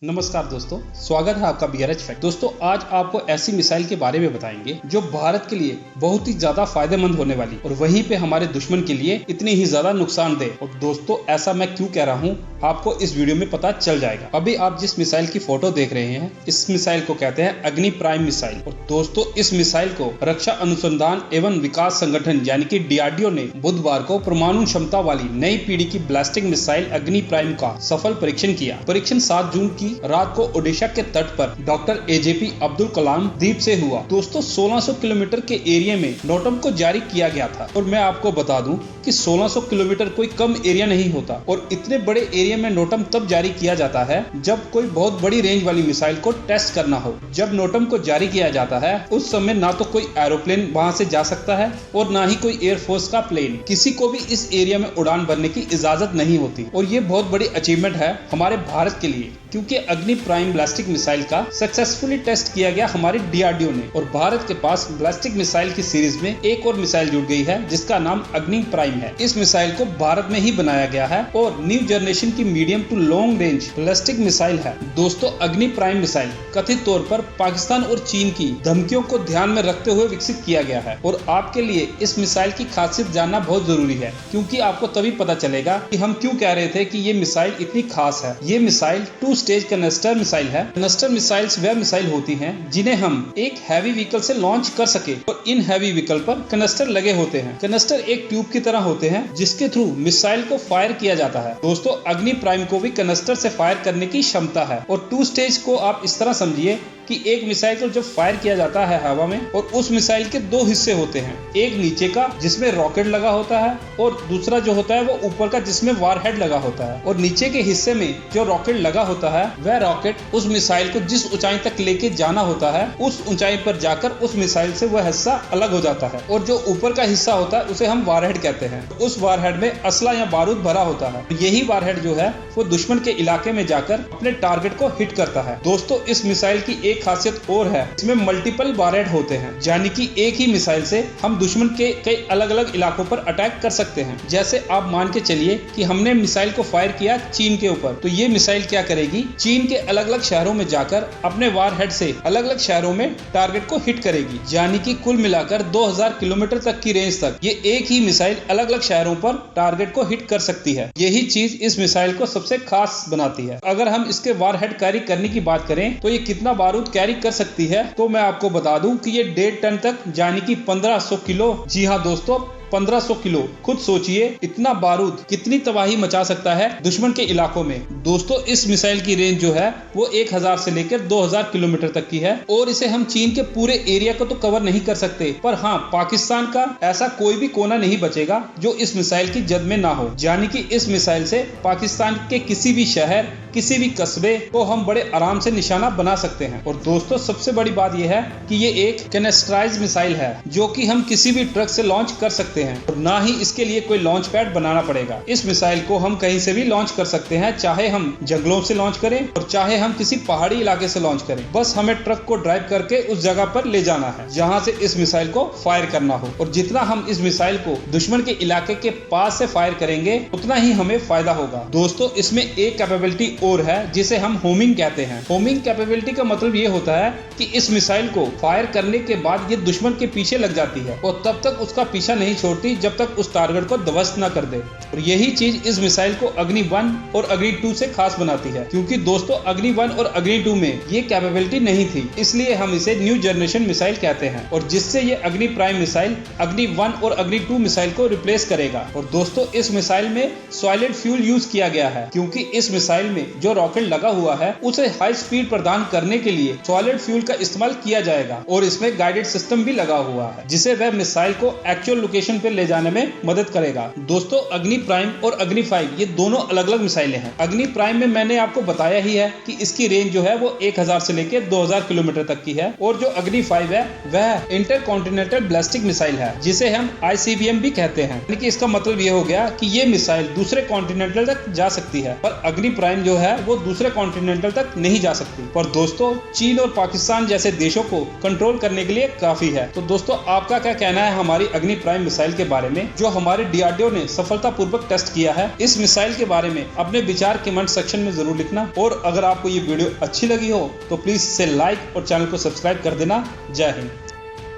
नमस्कार दोस्तों, स्वागत है आपका BRH फैक्ट। दोस्तों, आज आपको ऐसी मिसाइल के बारे में बताएंगे जो भारत के लिए बहुत ही ज्यादा फायदेमंद होने वाली और वहीं पे हमारे दुश्मन के लिए इतनी ही ज्यादा नुकसानदेह। और दोस्तों, ऐसा मैं क्यों कह रहा हूँ आपको इस वीडियो में पता चल जाएगा। अभी आप जिस मिसाइल की फोटो देख रहे हैं, इस मिसाइल को कहते हैं अग्नि प्राइम मिसाइल। और दोस्तों, इस मिसाइल को रक्षा अनुसंधान एवं विकास संगठन यानी कि DRDO ने बुधवार को परमाणु क्षमता वाली नई पीढ़ी की ब्लास्टिक मिसाइल अग्नि प्राइम का सफल परीक्षण किया। परीक्षण 7 जून की रात को ओडिशा के तट पर डॉक्टर AJP अब्दुल कलाम द्वीप से हुआ। दोस्तों, 1600 किलोमीटर के एरिया में नोटम को जारी किया गया था। और मैं आपको बता दूं कि 1600 किलोमीटर कोई कम एरिया नहीं होता और इतने बड़े एरिया में नोटम तब जारी किया जाता है जब कोई बहुत बड़ी रेंज वाली मिसाइल को टेस्ट करना हो। जब नोटम को जारी किया जाता है उस समय ना तो कोई एरोप्लेन वहां से जा सकता है और ना ही कोई एयरफोर्स का प्लेन। किसी को भी इस एरिया में उड़ान भरने की इजाजत नहीं होती। और ये बहुत बड़ी अचीवमेंट है हमारे भारत के लिए, क्योंकि अग्नि प्राइम ब्लास्टिक मिसाइल का सक्सेसफुली टेस्ट किया गया हमारे DRDO ने। और भारत के पास ब्लास्टिक मिसाइल की सीरीज में एक और मिसाइल जुड़ गई है जिसका नाम अग्नि प्राइम है। इस मिसाइल को भारत में ही बनाया गया है और न्यू जनरेशन की medium to long range ballistic missile है। दोस्तों, अग्नि प्राइम मिसाइल कथित तौर पर पाकिस्तान और चीन की धमकियों को ध्यान में रखते हुए विकसित किया गया है। और आपके लिए इस मिसाइल की खासियत जानना बहुत जरूरी है, क्योंकि आपको तभी पता चलेगा कि हम क्यों कह रहे थे कि ये मिसाइल इतनी खास है। ये मिसाइल 2 स्टेज कनस्टर मिसाइल है। कनस्टर मिसाइल्स वह मिसाइल होती हैं जिन्हें हम एक हैवी व्हीकल से लॉन्च कर सके और इन हैवी व्हीकल पर कनस्टर लगे होते हैं। कनस्टर एक ट्यूब की तरह होते हैं जिसके थ्रू मिसाइल को फायर किया जाता है। दोस्तों, अग्नि प्राइम को भी कनस्टर से फायर करने की क्षमता है। और 2 स्टेज को आप इस तरह समझिए कि एक मिसाइल को जब फायर किया जाता है हवा में, और उस मिसाइल के 2 हिस्से होते हैं, एक नीचे का जिसमें रॉकेट लगा होता है और दूसरा जो होता है वो ऊपर का जिसमें वारहेड लगा होता है। और नीचे के हिस्से में जो रॉकेट लगा होता है वह रॉकेट उस मिसाइल को जिस ऊंचाई तक लेके जाना होता है उस ऊंचाई पर जाकर उस मिसाइल से वह हिस्सा अलग हो जाता है। और जो ऊपर का हिस्सा होता है उसे हम वारहेड कहते हैं। उस वारहेड में असला या बारूद भरा होता है। यही वारहेड जो है वो दुश्मन के इलाके में जाकर अपने टारगेट को हिट करता है। दोस्तों, इस मिसाइल की एक खासियत और है, इसमें मल्टीपल वारहेड होते हैं, यानी कि एक ही मिसाइल से हम दुश्मन के कई अलग अलग इलाकों पर अटैक कर सकते हैं। जैसे आप मान के चलिए कि हमने मिसाइल को फायर किया चीन के ऊपर, तो ये मिसाइल क्या करेगी, चीन के अलग अलग शहरों में जाकर अपने वारहेड से अलग अलग शहरों में टारगेट को हिट करेगी। यानी कि कुल मिलाकर 2000 किलोमीटर तक की रेंज तक ये एक ही मिसाइल अलग अलग शहरों पर टारगेट को हिट कर सकती है। यही चीज इस मिसाइल को सबसे खास बनाती है। अगर हम इसके वारहेड कैरी करने की बात करें तो ये कितना बारूद कैरी कर सकती है, तो मैं आपको बता दूं कि ये 1.5 टन तक यानी कि 1500 किलो, जी हाँ दोस्तों, 1500 किलो। खुद सोचिए इतना बारूद कितनी तबाही मचा सकता है दुश्मन के इलाकों में। दोस्तों, इस मिसाइल की रेंज जो है वो 1000 से लेकर 2000 किलोमीटर तक की है। और इसे हम चीन के पूरे एरिया को तो कवर नहीं कर सकते, पर हाँ, पाकिस्तान का ऐसा कोई भी कोना नहीं बचेगा जो इस मिसाइल की जद में ना हो। यानी कि इस मिसाइल से पाकिस्तान के किसी भी शहर, किसी भी कस्बे को हम बड़े आराम से निशाना बना सकते हैं। और दोस्तों, सबसे बड़ी बात यह है कि ये एक कैनेस्ट्राइज मिसाइल है जो कि हम किसी भी ट्रक से लॉन्च कर सकते हैं और ना ही इसके लिए कोई लॉन्च पैड बनाना पड़ेगा। इस मिसाइल को हम कहीं से भी लॉन्च कर सकते हैं, चाहे हम जंगलों से लॉन्च करें और चाहे हम किसी पहाड़ी इलाके से लॉन्च करें। बस हमें ट्रक को ड्राइव करके उस जगह पर ले जाना है जहां से इस मिसाइल को फायर करना हो। और जितना हम इस मिसाइल को दुश्मन के इलाके के पास से फायर करेंगे उतना ही हमें फायदा होगा। दोस्तों, इसमें एक कैपेबिलिटी और है जिसे हम होमिंग कहते हैं। होमिंग कैपेबिलिटी का मतलब ये होता है कि इस मिसाइल को फायर करने के बाद ये दुश्मन के पीछे लग जाती है और तब तक उसका पीछा नहीं छोड़ती जब तक उस टारगेट को ध्वस्त न कर दे। और यही चीज इस मिसाइल को अग्नि 1 और अग्नि 2 से खास बनाती है, क्योंकि दोस्तों अग्नि 1 और अग्नि 2 में ये कैपेबिलिटी नहीं थी, इसलिए हम इसे न्यू जनरेशन मिसाइल कहते हैं। और जिससे ये अग्नि प्राइम मिसाइल अग्नि 1 और अग्नि 2 मिसाइल को रिप्लेस करेगा। और दोस्तों, इस मिसाइल में सॉलिड फ्यूल यूज किया गया है, क्योंकि इस मिसाइल में जो रॉकेट लगा हुआ है उसे हाई स्पीड प्रदान करने के लिए सॉलिड फ्यूल का इस्तेमाल किया जाएगा। और इसमें गाइडेड सिस्टम भी लगा हुआ है जिसे वह मिसाइल को एक्चुअल लोकेशन पर ले जाने में मदद करेगा। दोस्तों, अग्नि प्राइम और अग्नि 5 ये दोनों अलग अलग मिसाइलें हैं। अग्नि प्राइम में मैंने आपको बताया ही है कि इसकी रेंज जो है वो 1000 से लेकर 2000 किलोमीटर तक की है। और जो अग्नि 5 है वह इंटरकॉन्टिनेंटल बैलिस्टिक मिसाइल है जिसे हम ICBM भी कहते हैं। यानी कि इसका मतलब ये हो गया कि ये मिसाइल दूसरे कॉन्टिनेंटल तक जा सकती है, पर अग्नि प्राइम जो है वो दूसरे कॉन्टिनेंटल तक नहीं जा सकती। पर दोस्तों, चीन और पाकिस्तान जैसे देशों को कंट्रोल करने के लिए काफी है। तो दोस्तों, आपका क्या कहना है हमारी अग्नि प्राइम मिसाइल मिसाइल के बारे में जो हमारे DRDO ने सफलतापूर्वक टेस्ट किया है। इस मिसाइल के बारे में अपने विचार कमेंट सेक्शन में जरूर लिखना और अगर आपको ये वीडियो अच्छी लगी हो तो प्लीज इसे लाइक और चैनल को सब्सक्राइब कर देना। जय हिंद।